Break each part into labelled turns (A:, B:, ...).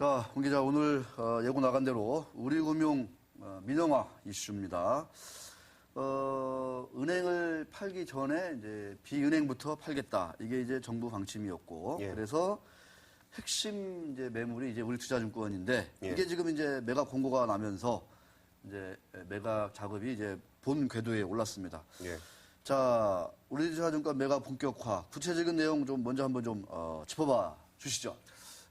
A: 자, 홍 기자, 오늘 예고 나간 대로 우리금융 민영화 이슈입니다. 은행을 팔기 전에 이제 비은행부터 팔겠다. 이게 이제 정부 방침이었고,
B: 예.
A: 그래서 핵심 이제 매물이 이제 우리투자증권인데
B: 예.
A: 이게 지금 이제 매각 공고가 나면서 이제 매각 작업이 이제 본 궤도에 올랐습니다.
B: 예.
A: 자, 우리투자증권 매각 본격화 구체적인 내용 좀 먼저 한번 좀 짚어봐 주시죠.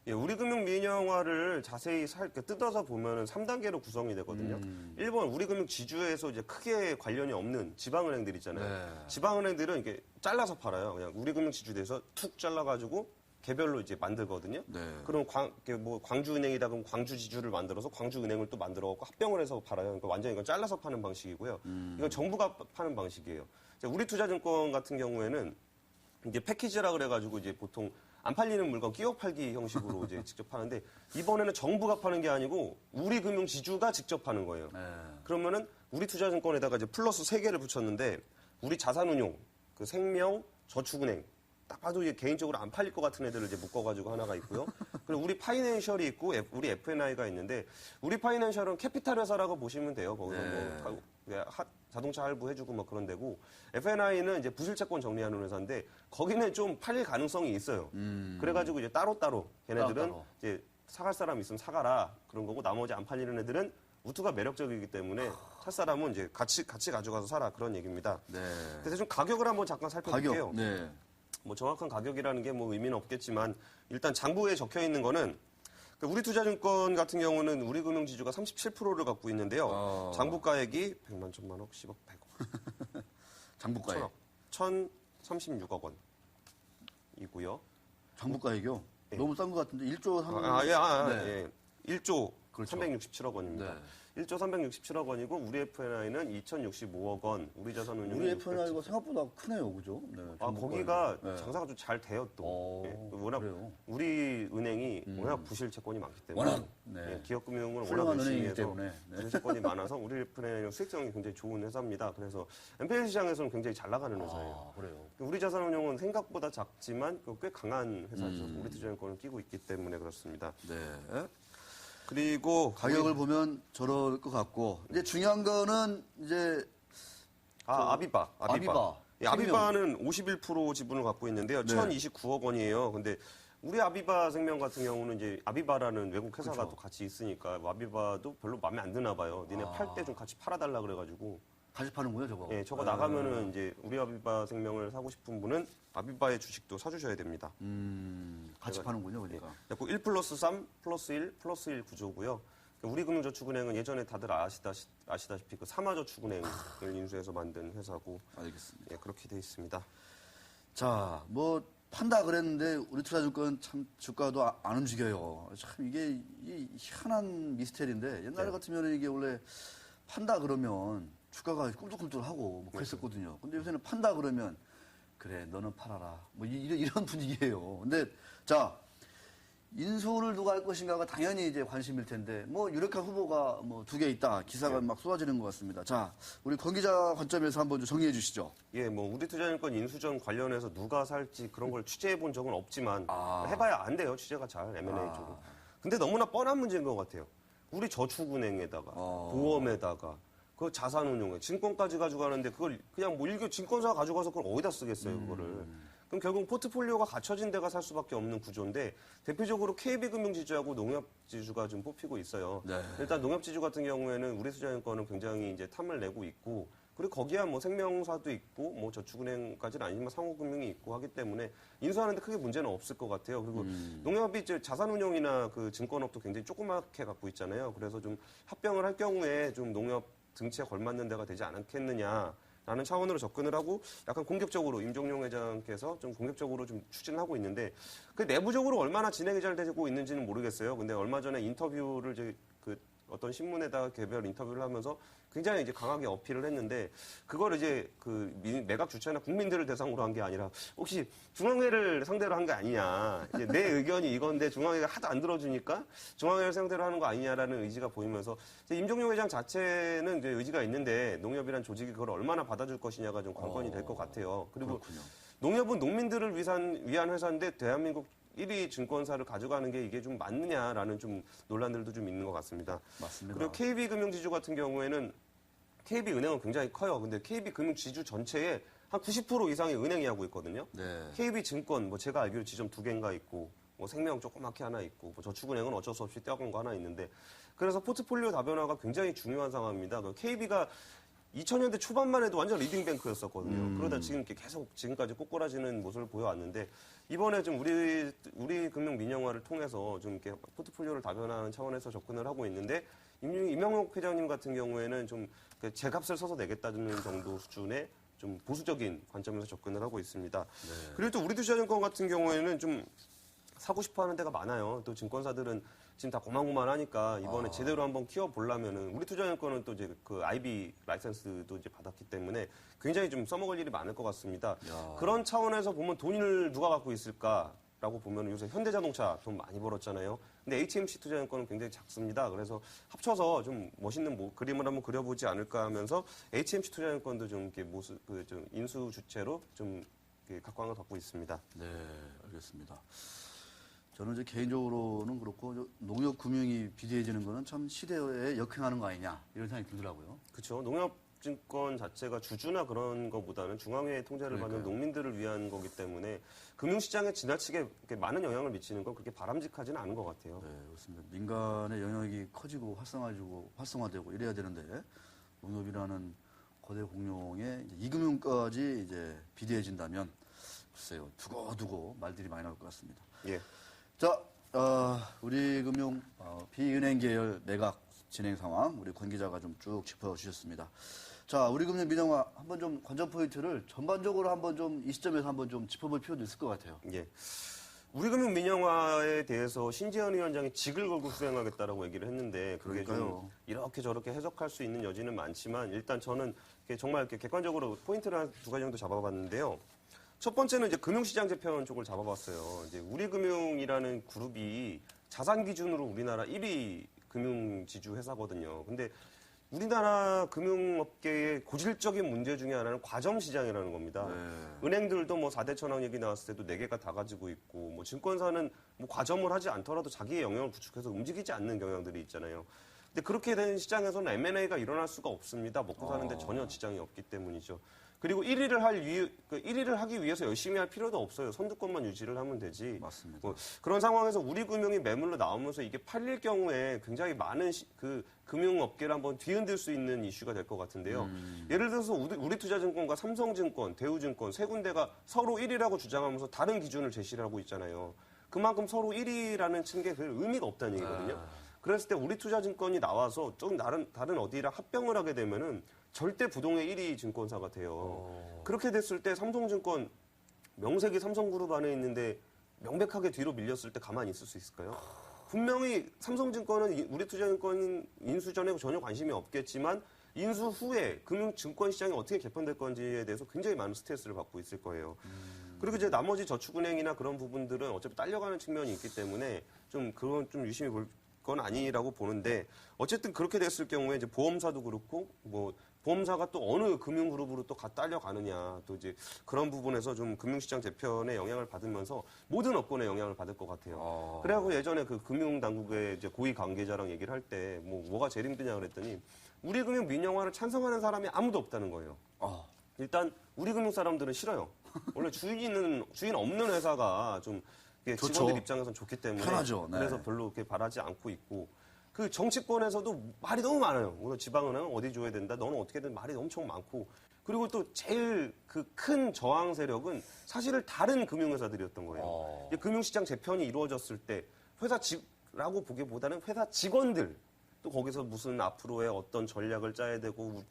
B: 예, 우리금융 민영화를 자세히 뜯어서 보면은 3단계로 구성이 되거든요. 1번 우리금융 지주에서 이제 크게 관련이 없는 지방은행들 있잖아요.
A: 네.
B: 지방은행들은 이렇게 잘라서 팔아요. 그냥 우리금융 지주에서 툭 잘라가지고 개별로 이제 만들거든요.
A: 네.
B: 그럼 광주은행이다 그럼 광주지주를 만들어서 광주은행을 또 만들어갖고 합병을 해서 팔아요. 그러니까 완전히 이건 잘라서 파는 방식이고요. 이건 정부가 파는 방식이에요. 우리투자증권 같은 경우에는 이제 패키지라 그래가지고 이제 보통 안 팔리는 물건 끼워 팔기 형식으로 이제 직접 파는데 이번에는 정부가 파는 게 아니고 우리금융지주가 직접 파는 거예요.
A: 네.
B: 그러면은 우리투자증권에다가 이제 플러스 3개를 붙였는데 우리 자산운용, 그 생명, 저축은행 딱 봐도 이게 개인적으로 안 팔릴 것 같은 애들을 이제 묶어가지고 하나가 있고요. 그리고 우리 파이낸셜이 있고 우리 F&I가 있는데 우리 파이낸셜은 캐피탈 회사라고 보시면 돼요. 거기서 뭐 자동차 할부해주고 뭐 그런 데고 F&I는 이제 부실채권 정리하는 회사인데 거기는 좀 팔릴 가능성이 있어요. 그래가지고 이제 따로따로 걔네들은
A: 따로.
B: 이제 사갈 사람 있으면 사가라 그런 거고 나머지 안 팔리는 애들은 우투가 매력적이기 때문에 살 사람은 이제 같이 가져가서 사라 그런 얘기입니다.
A: 네.
B: 그래서 좀 가격을 한번 잠깐 살펴볼게요.
A: 가격. 네.
B: 뭐 정확한 가격이라는 게 뭐 의미는 없겠지만 일단 장부에 적혀 있는 거는 우리투자증권 같은 경우는 우리금융지주가 37%를 갖고 있는데요. 장부가액이 100만, 1000만억, 10억, 100억.
A: 장부가액.
B: 1,036억 원이고요.
A: 장부가액이요?
B: 네.
A: 너무 싼 것 같은데 1조 한
B: 예. 1조
A: 그렇죠.
B: 367억 원입니다.
A: 네.
B: 1조 367억 원이고 우리 F&I는 2,065억 원, 우리 자산운용은
A: 우리 F&I가 생각보다 크네요, 그죠? 네,
B: 거기가
A: 네.
B: 장사가 좀 잘 돼요 또. 워낙
A: 그래요?
B: 우리 은행이 워낙 부실 채권이 많기 때문에
A: 워낙, 네.
B: 기업금융을 워낙
A: 훌륭한
B: 열심히
A: 은행이기
B: 해서
A: 때문에. 네.
B: 부실 채권이 많아서 우리 F&I는 수익성이 굉장히 좋은 회사입니다. 그래서 MPL 시장에서는 굉장히 잘 나가는 회사예요.
A: 그래요.
B: 우리 자산운용은 생각보다 작지만 꽤 강한 회사죠. 우리 투자증권을 끼고 있기 때문에 그렇습니다.
A: 네.
B: 그리고
A: 가격을 보면 저럴 것 같고 이제 중요한 거는 이제
B: 아비바. 예,
A: 생명.
B: 아비바는 51% 지분을 갖고 있는데요.
A: 네.
B: 1,029억 원이에요. 근데 우리 아비바 생명 같은 경우는 이제 아비바라는 외국 회사가
A: 그렇죠.
B: 또 같이 있으니까 아비바도 별로 마음에 안 드나 봐요. 니네 팔 때 좀 같이 팔아달라 그래가지고.
A: 같이 파는군요, 저거.
B: 예, 저거 나가면은 이제 우리 아비바 생명을 사고 싶은 분은 아비바의 주식도 사주셔야 됩니다.
A: 같이 파는군요, 그러니까.
B: 그리고 1 플러스 3 플러스 1 플러스 1 구조고요. 우리금융저축은행은 예전에 다들 아시다시피 그 삼화저축은행을 인수해서 만든 회사고.
A: 알겠습니다.
B: 예, 그렇게 돼 있습니다.
A: 자, 뭐 판다 그랬는데 우리 투자증권 참 주가도 안 움직여요. 참 이게 희한한 미스테리인데 옛날
B: 네.
A: 같으면 이게 원래 판다 그러면 주가가 꿈틀꿈틀하고 뭐 그랬었거든요. 근데 요새는 판다 그러면 그래 너는 팔아라 뭐 이런 분위기예요. 근데 자 인수를 누가 할 것인가가 당연히 이제 관심일 텐데 뭐 유력한 후보가 뭐 2개 있다 기사가 막 쏟아지는 것 같습니다. 자 우리 권 기자 관점에서 한번 좀 정리해 주시죠.
B: 예, 뭐 우리 투자증권 인수전 관련해서 누가 살지 그런 걸 취재해 본 적은 없지만 해봐야 안 돼요. 취재가 잘 M&A 쪽은. 근데 너무나 뻔한 문제인 것 같아요. 우리 저축은행에다가 보험에다가 그 자산운용에 증권까지 가져가는데 그걸 그냥 뭐 일개 증권사 가져가서 그걸 어디다 쓰겠어요, 그거를. 그럼 결국 포트폴리오가 갖춰진 데가 살 수밖에 없는 구조인데 대표적으로 KB금융지주하고 농협지주가 좀 뽑히고 있어요.
A: 네.
B: 일단 농협지주 같은 경우에는 우리 투자증권은 굉장히 이제 탐을 내고 있고 그리고 거기야 뭐 생명사도 있고 뭐 저축은행까지는 아니지만 상호금융이 있고 하기 때문에 인수하는데 크게 문제는 없을 것 같아요. 그리고 농협이 이제 자산운용이나 그 증권업도 굉장히 조그맣게 갖고 있잖아요. 그래서 좀 합병을 할 경우에 좀 농협 등치에 걸맞는 데가 되지 않겠느냐라는 차원으로 접근을 하고 약간 공격적으로 임종용 회장께서 좀 공격적으로 좀 추진을 하고 있는데 그 내부적으로 얼마나 진행이 잘 되고 있는지는 모르겠어요. 근데 얼마 전에 인터뷰를 이제 그 어떤 신문에다가 개별 인터뷰를 하면서 굉장히 이제 강하게 어필을 했는데 그걸 이제 그 매각 주체나 국민들을 대상으로 한 게 아니라 혹시 중앙회를 상대로 한 게 아니냐. 이제 내 의견이 이건데 중앙회가 하도 안 들어주니까 중앙회를 상대로 하는 거 아니냐라는 의지가 보이면서 임종용 회장 자체는 이제 의지가 있는데 농협이란 조직이 그걸 얼마나 받아줄 것이냐가 좀 관건이 될 것 같아요. 그리고
A: 그렇군요.
B: 농협은 농민들을 위한 회사인데 대한민국 1위 증권사를 가져가는 게 이게 좀 맞느냐라는 좀 논란들도 좀 있는 것 같습니다.
A: 맞습니다.
B: 그리고 KB금융지주 같은 경우에는 KB은행은 굉장히 커요. 근데 KB금융지주 전체에 한 90% 이상의 은행이 하고 있거든요.
A: 네.
B: KB증권, 뭐 제가 알기로 지점 2개인가 있고, 뭐 생명 조그맣게 하나 있고, 뭐 저축은행은 어쩔 수 없이 떼어간 거 하나 있는데, 그래서 포트폴리오 다변화가 굉장히 중요한 상황입니다. KB가 2000년대 초반만 해도 완전 리딩뱅크였었거든요. 그러다 지금 이렇게 계속 지금까지 꼬꾸라지는 모습을 보여왔는데, 이번에 좀 우리 금융 민영화를 통해서 좀 이렇게 포트폴리오를 다변화하는 차원에서 접근을 하고 있는데, 임명록 회장님 같은 경우에는 좀 제 값을 써서 내겠다는 정도 수준의 좀 보수적인 관점에서 접근을 하고 있습니다.
A: 네.
B: 그리고 또 우리투자증권 같은 경우에는 좀 사고 싶어 하는 데가 많아요. 또 증권사들은 지금 다 고만고만하니까 이번에 제대로 한번 키워보려면은 우리투자증권은 또 이제 그 IB 라이센스도 이제 받았기 때문에 굉장히 좀 써먹을 일이 많을 것 같습니다. 그런 차원에서 보면 돈을 누가 갖고 있을까라고 보면 요새 현대자동차 돈 많이 벌었잖아요. 근데 HMC 투자증권은 굉장히 작습니다. 그래서 합쳐서 좀 멋있는 그림을 한번 그려보지 않을까 하면서 HMC 투자증권도 좀 이렇게 좀 인수 주체로 좀 각광을 받고 있습니다.
A: 네, 알겠습니다. 저는 이제 개인적으로는 그렇고 농협 금융이 비대해지는 거는 참 시대에 역행하는 거 아니냐 이런 생각이 들더라고요.
B: 그렇죠. 농협증권 자체가 주주나 그런 것보다는 중앙회 통제를 받는 농민들을 위한 거기 때문에 금융시장에 지나치게 이렇게 많은 영향을 미치는 건 그렇게 바람직하지는 않은 것 같아요.
A: 네, 그렇습니다. 민간의 영역이 커지고 활성화되고 이래야 되는데 농협이라는 거대 공룡의 이금융까지 이제 비대해진다면 글쎄요 두고두고 말들이 많이 나올 것 같습니다.
B: 예.
A: 자, 우리금융 비은행 계열 매각 진행 상황 우리 권 기자가 좀 쭉 짚어주셨습니다. 자, 우리금융 민영화 한번 좀 관전 포인트를 전반적으로 한번 좀 이 시점에서 한번 좀 짚어볼 필요도 있을 것 같아요.
B: 예. 우리금융 민영화에 대해서 신재현 위원장이 직을 걸고 수행하겠다라고 얘기를 했는데 그게 좀 이렇게 저렇게 해석할 수 있는 여지는 많지만 일단 저는 정말 이렇게 객관적으로 포인트를 한 두 가지 정도 잡아봤는데요. 첫 번째는 이제 금융시장 재편 쪽을 잡아봤어요. 이제 우리금융이라는 그룹이 자산 기준으로 우리나라 1위 금융지주 회사거든요. 근데 우리나라 금융업계의 고질적인 문제 중에 하나는 과점시장이라는 겁니다.
A: 네.
B: 은행들도 뭐 4대 천왕 얘기 나왔을 때도 4개가 다 가지고 있고, 뭐 증권사는 뭐 과점을 하지 않더라도 자기의 영역을 구축해서 움직이지 않는 경향들이 있잖아요. 근데 그렇게 된 시장에서는 M&A가 일어날 수가 없습니다. 먹고 사는데 전혀 지장이 없기 때문이죠. 그리고 1위를 하기 위해서 열심히 할 필요도 없어요. 선두권만 유지를 하면 되지.
A: 맞습니다.
B: 뭐 그런 상황에서 우리금융이 매물로 나오면서 이게 팔릴 경우에 굉장히 많은 금융업계를 한번 뒤흔들 수 있는 이슈가 될 것 같은데요. 예를 들어서 우리투자증권과 삼성증권, 대우증권 세 군데가 서로 1위라고 주장하면서 다른 기준을 제시를 하고 있잖아요. 그만큼 서로 1위라는 층계 별 의미가 없다는 얘기거든요. 그랬을 때 우리투자증권이 나와서 좀 다른 어디랑 합병을 하게 되면은 절대 부동의 1위 증권사가 돼요. 그렇게 됐을 때 삼성증권 명색이 삼성그룹 안에 있는데 명백하게 뒤로 밀렸을 때 가만히 있을 수 있을까요? 분명히 삼성증권은 우리투자증권 인수 전에 전혀 관심이 없겠지만 인수 후에 금융증권 시장이 어떻게 개편될 건지에 대해서 굉장히 많은 스트레스를 받고 있을 거예요. 그리고 이제 나머지 저축은행이나 그런 부분들은 어차피 딸려가는 측면이 있기 때문에 그건 좀 유심히 볼 건 아니라고 보는데 어쨌든 그렇게 됐을 경우에 이제 보험사도 그렇고 뭐 보험사가 또 어느 금융그룹으로 또 딸려가느냐 또 이제 그런 부분에서 좀 금융시장 재편에 영향을 받으면서 모든 업권에 영향을 받을 것 같아요. 그래갖고 예전에 그 금융당국의 이제 고위 관계자랑 얘기를 할 때 뭐가 제일 힘드냐 그랬더니 우리금융 민영화를 찬성하는 사람이 아무도 없다는 거예요. 일단 우리금융 사람들은 싫어요. 원래 주인 없는 회사가 좀
A: 좋죠.
B: 직원들 입장에서는 좋기 때문에
A: 편하죠. 네.
B: 그래서 별로 그렇게 바라지 않고 있고 그 정치권에서도 말이 너무 많아요. 오늘 지방은행은 어디 줘야 된다. 너는 어떻게든 말이 엄청 많고 그리고 또 제일 그 큰 저항 세력은 사실은 다른 금융회사들이었던 거예요. 금융시장 재편이 이루어졌을 때 회사라고 보기보다는 회사 직원들 또 거기서 무슨 앞으로의 어떤 전략을 짜야 되고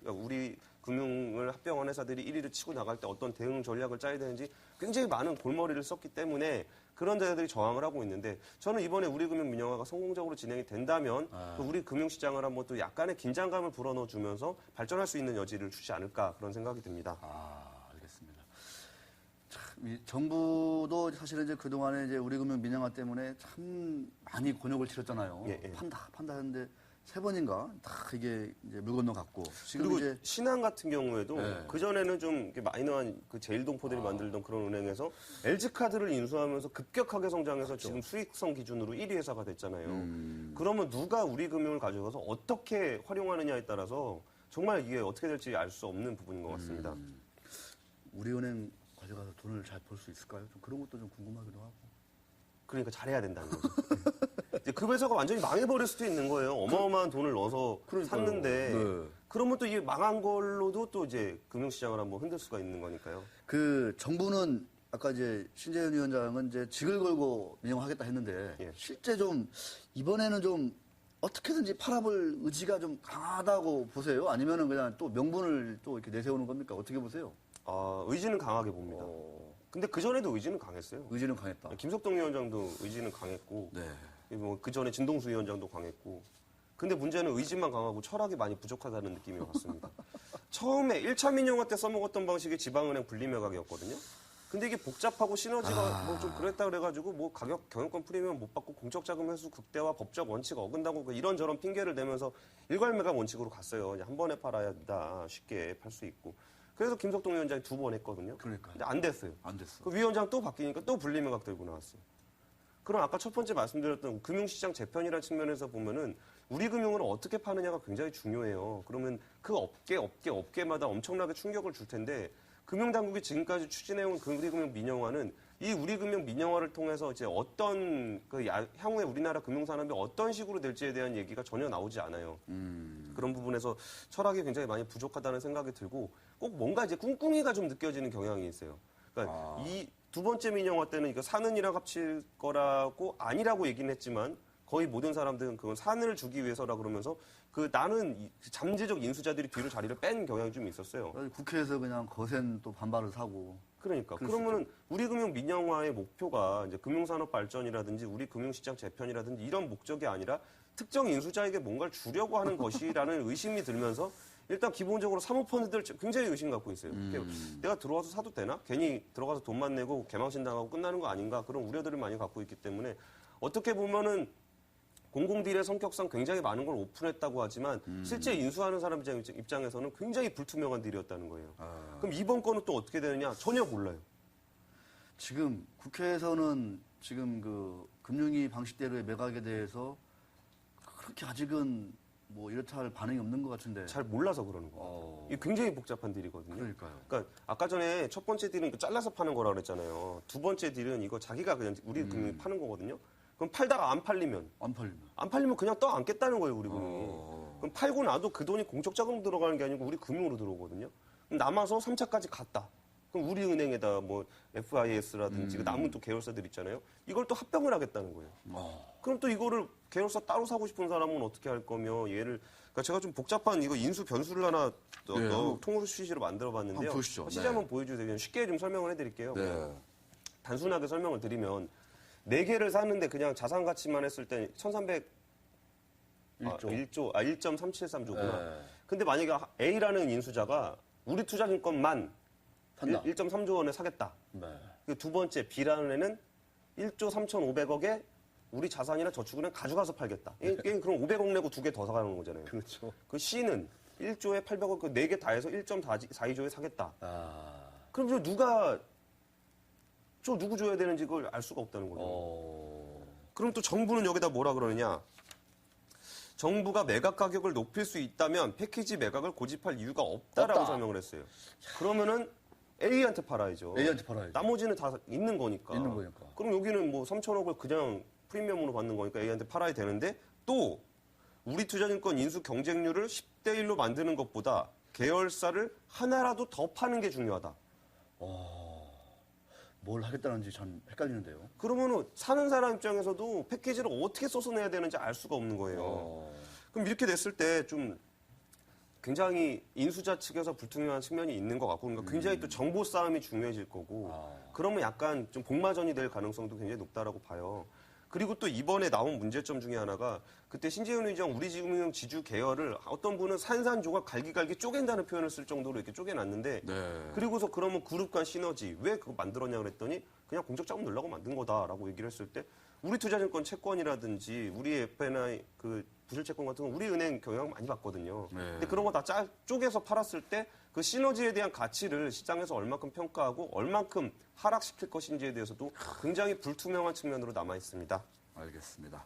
B: 우리 금융을 합병한 회사들이 1위를 치고 나갈 때 어떤 대응 전략을 짜야 되는지 굉장히 많은 골머리를 썼기 때문에 그런 데들이 저항을 하고 있는데 저는 이번에 우리금융 민영화가 성공적으로 진행이 된다면 또 우리 금융시장을 한번 또 약간의 긴장감을 불어넣어주면서 발전할 수 있는 여지를 주지 않을까 그런 생각이 듭니다.
A: 알겠습니다. 참, 이 정부도 사실은 이제 그동안에 이제 우리금융 민영화 때문에 참 많이 곤욕을 치렀잖아요.
B: 예.
A: 판다 했는데 세 번인가 다 이게 이제 물 건너갔고 지금
B: 그리고
A: 이제
B: 신한 같은 경우에도
A: 네.
B: 그전에는 좀 이렇게 마이너한 그 제일동포들이 만들던 그런 은행에서 LG카드를 인수하면서 급격하게 성장해서 지금 수익성 기준으로 1위 회사가 됐잖아요. 그러면 누가 우리 금융을 가져가서 어떻게 활용하느냐에 따라서 정말 이게 어떻게 될지 알 수 없는 부분인 것 같습니다.
A: 우리은행 가져가서 돈을 잘 벌 수 있을까요? 좀 그런 것도 좀 궁금하기도 하고.
B: 그러니까 잘해야 된다는 거죠. 이제 그 회사가 완전히 망해버릴 수도 있는 거예요. 어마어마한 돈을 넣어서
A: 그러니까요.
B: 샀는데
A: 네.
B: 그러면 또 이 망한 걸로도 또 이제 금융시장을 한번 흔들 수가 있는 거니까요.
A: 그 정부는 아까 이제 신재현 위원장은 이제 직을 걸고 민영화하겠다 했는데
B: 예.
A: 실제 좀 이번에는 좀 어떻게든지 팔아볼 의지가 좀 강하다고 보세요? 아니면은 그냥 또 명분을 또 이렇게 내세우는 겁니까? 어떻게 보세요?
B: 의지는 강하게 봅니다. 근데 그전에도 의지는 강했어요.
A: 의지는 강했다.
B: 김석동 위원장도 의지는 강했고,
A: 네.
B: 뭐 그전에 진동수 위원장도 강했고. 근데 문제는 의지만 강하고 철학이 많이 부족하다는 느낌이 왔습니다. 처음에 1차 민영화 때 써먹었던 방식이 지방은행 분리매각이었거든요. 근데 이게 복잡하고 시너지가 뭐 좀 그랬다 그래가지고 뭐 가격 경영권 프리미엄 못 받고 공적자금 회수 극대화 법적 원칙 어긋나고 이런저런 핑계를 대면서 일괄매각 원칙으로 갔어요. 이제 한 번에 팔아야 된다. 쉽게 팔 수 있고. 그래서 김석동 위원장이 2번 했거든요.
A: 그러니까요.
B: 근데 안 됐어요.
A: 안 됐어.
B: 그 위원장 또 바뀌니까 또 분리매각 들고 나왔어요. 그럼 아까 첫 번째 말씀드렸던 금융시장 재편이라는 측면에서 보면은 우리 금융을 어떻게 파느냐가 굉장히 중요해요. 그러면 그 업계마다 엄청나게 충격을 줄 텐데 금융당국이 지금까지 추진해온 우리금융 민영화는 이 우리금융 민영화를 통해서 이제 어떤 향후에 우리나라 금융산업이 어떤 식으로 될지에 대한 얘기가 전혀 나오지 않아요. 그런 부분에서 철학이 굉장히 많이 부족하다는 생각이 들고 꼭 뭔가 이제 꿍꿍이가 좀 느껴지는 경향이 있어요. 그러니까 이 두 번째 민영화 때는 이거 산은이라 합칠 거라고 아니라고 얘기는 했지만 거의 모든 사람들은 그건 산을 주기 위해서라 그러면서 그 나는 잠재적 인수자들이 뒤로 자리를 뺀 경향이 좀 있었어요.
A: 국회에서 그냥 거센 또 반발을 사고.
B: 그러니까
A: 그럴 수
B: 그러면은 우리 금융 민영화의 목표가 이제 금융산업 발전이라든지 우리 금융시장 재편이라든지 이런 목적이 아니라 특정 인수자에게 뭔가를 주려고 하는 것이라는 의심이 들면서 일단 기본적으로 사모펀드들 굉장히 의심 갖고 있어요. 내가 들어와서 사도 되나? 괜히 들어가서 돈만 내고 개망신 당하고 끝나는 거 아닌가? 그런 우려들을 많이 갖고 있기 때문에 어떻게 보면은 공공딜의 성격상 굉장히 많은 걸 오픈했다고 하지만 실제 인수하는 사람 입장에서는 굉장히 불투명한 딜이었다는 거예요. 그럼 이번 건은 또 어떻게 되느냐? 전혀 몰라요.
A: 지금 국회에서는 지금 그 금융위 방식대로의 매각에 대해서 그렇게 아직은 뭐 이렇다 할 반응이 없는 것 같은데.
B: 잘 몰라서 그러는 거예요. 이게 굉장히 복잡한 딜이거든요.
A: 그러니까요.
B: 그러니까 아까 전에 첫 번째 딜은 이거 잘라서 파는 거라 그랬잖아요. 두 번째 딜은 이거 자기가 그냥 우리 금융이 파는 거거든요. 그럼 팔다가 안 팔리면
A: 안 팔리면
B: 그냥 떠 안겠다는 거예요, 우리 금융이. 그럼 팔고 나도 그 돈이 공적자금으로 들어가는 게 아니고 우리 금융으로 들어오거든요. 그럼 남아서 3차까지 갔다. 그럼 우리 은행에다 뭐 FIS라든지 그 남은 또 계열사들 있잖아요. 이걸 또 합병을 하겠다는 거예요. 그럼 또 이거를 계열사 따로 사고 싶은 사람은 어떻게 할 거며 얘를 그러니까 제가 좀 복잡한 이거 인수 변수를 하나 통으로 수시로 만들어 봤는데요.
A: 한번 보시죠.
B: 시제 한번 보여주세요. 그냥 쉽게 좀 설명을 해드릴게요. 단순하게 설명을 드리면 4개를 샀는데 그냥 자산 가치만 했을 때 1.373조구나. 근데 만약에 A라는 인수자가 우리 투자증권만 1.3조 원에 사겠다. 두 번째 B라는 애는 1조 3,500억에 우리 자산이나 저축은행 가져가서 팔겠다. 이게 그럼 500억 내고 2개 더 사가는 거잖아요.
A: 그렇죠.
B: 그 C는 1조에 800억, 그 4개 다 해서 1.42조에 사겠다. 그럼 저 누구 줘야 되는지 그걸 알 수가 없다는 거죠. 그럼 또 정부는 여기다 뭐라 그러느냐. 정부가 매각 가격을 높일 수 있다면 패키지 매각을 고집할 이유가 없다라고 설명을 했어요. 그러면은 A한테 팔아야죠.
A: A한테 팔아야죠.
B: 나머지는 다 있는 거니까.
A: 있는 거니까.
B: 그럼 여기는 뭐 3천억을 그냥 프리미엄으로 받는 거니까 A한테 팔아야 되는데 또 우리 투자증권 인수 경쟁률을 10대 1로 만드는 것보다 계열사를 하나라도 더 파는 게 중요하다.
A: 뭘 하겠다는지 전 헷갈리는데요.
B: 그러면은 사는 사람 입장에서도 패키지를 어떻게 써서 내야 되는지 알 수가 없는 거예요. 그럼 이렇게 됐을 때 좀 굉장히 인수자 측에서 불투명한 측면이 있는 것 같고, 그러니까 굉장히 또 정보 싸움이 중요해질 거고, 그러면 약간 좀 복마전이 될 가능성도 굉장히 높다라고 봐요. 그리고 또 이번에 나온 문제점 중에 하나가 그때 신재훈 의장 우리 금융 지주 계열을 어떤 분은 산산조각 갈기갈기 쪼갠다는 표현을 쓸 정도로 이렇게 쪼개놨는데 그리고서 그러면 그룹 간 시너지 왜 그거 만들었냐 그랬더니 그냥 공적 자금 넣으려고 만든 거다라고 얘기를 했을 때 우리 투자증권 채권이라든지 우리 FNI 그 부실채권 같은 건 우리 은행 경영 많이 받거든요.
A: 네.
B: 근데 그런 거 다 쪼개서 팔았을 때 그 시너지에 대한 가치를 시장에서 얼만큼 평가하고 얼만큼 하락시킬 것인지에 대해서도 굉장히 불투명한 측면으로 남아 있습니다.
A: 알겠습니다.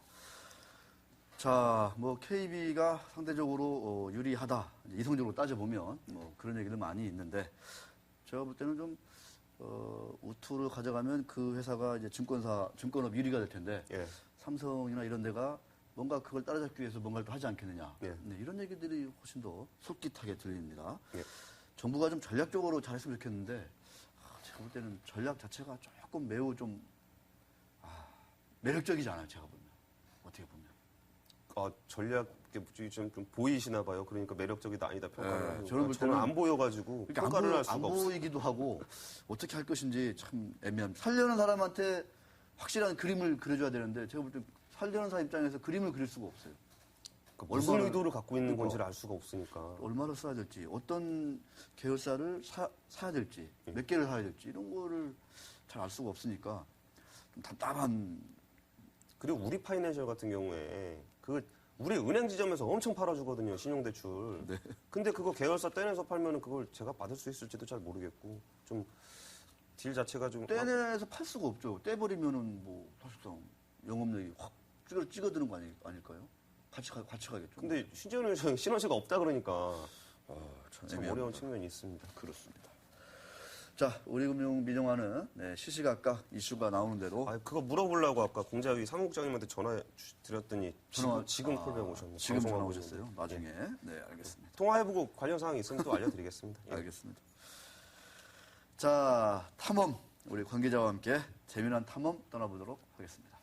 A: 자, 뭐 KB가 상대적으로 유리하다. 이성적으로 따져보면 뭐 그런 얘기들 많이 있는데 제가 볼 때는 좀 우투를 가져가면 그 회사가 이제 증권업 1위가 될 텐데
B: 예.
A: 삼성이나 이런 데가 뭔가 그걸 따라잡기 위해서 뭔가를 또 하지 않겠느냐.
B: 예.
A: 네, 이런 얘기들이 훨씬 더 솔깃하게 들립니다.
B: 예.
A: 정부가 좀 전략적으로 잘했으면 좋겠는데 제가 볼 때는 전략 자체가 조금 매우 좀 매력적이지 않아요. 제가 보면. 어떻게 보면.
B: 전략이 좀 보이시나 봐요. 그러니까 매력적이다 아니다 평가를
A: 네,
B: 하고
A: 저는 볼
B: 저는
A: 때는
B: 안 보여가지고
A: 그러니까
B: 평가를 할 수가
A: 안
B: 없어요.
A: 보이기도 하고 어떻게 할 것인지 참 애매합니다. 살려는 사람한테 확실한 그림을 그려줘야 되는데 제가 볼 때 살려는 사람 입장에서 그림을 그릴 수가 없어요.
B: 그러니까 무슨
A: 얼마나-
B: 의도를 갖고 있는
A: 그러니까.
B: 건지를 알 수가 없으니까.
A: 얼마를 써야 될지, 어떤 계열사를 사야 될지,
B: 예.
A: 몇 개를 사야 될지 이런 거를 잘 알 수가 없으니까 좀 답답한.
B: 그리고 우리 파이낸셜 같은 경우에 우리 은행 지점에서 엄청 팔아주거든요, 신용대출.
A: 네.
B: 근데 그거 계열사 떼내서 팔면은 그걸 제가 받을 수 있을지도 잘 모르겠고, 좀, 딜 자체가 좀.
A: 떼내서 팔 수가 없죠. 떼버리면은 뭐 사실상 영업력이 확 찌그러드는 거 아닐까요? 같이 가겠죠.
B: 근데 신재훈 회장이 시너지가 없다 그러니까 참
A: 애매합니다.
B: 어려운 측면이 있습니다.
A: 그렇습니다. 자, 우리금융민영화는 네, 시시각각 이슈가 나오는 대로
B: 그거 물어보려고 아까 공자위 사무국장님한테 전화 드렸더니 지금 콜백 오셨네요.
A: 지금 전화
B: 방송하고
A: 오셨어요?
B: 있는데.
A: 나중에.
B: 예.
A: 네, 알겠습니다.
B: 통화해보고 관련 사항이 있으면 또 알려드리겠습니다. 예.
A: 알겠습니다. 자, 탐험. 우리 관계자와 함께 재미난 탐험 떠나보도록 하겠습니다.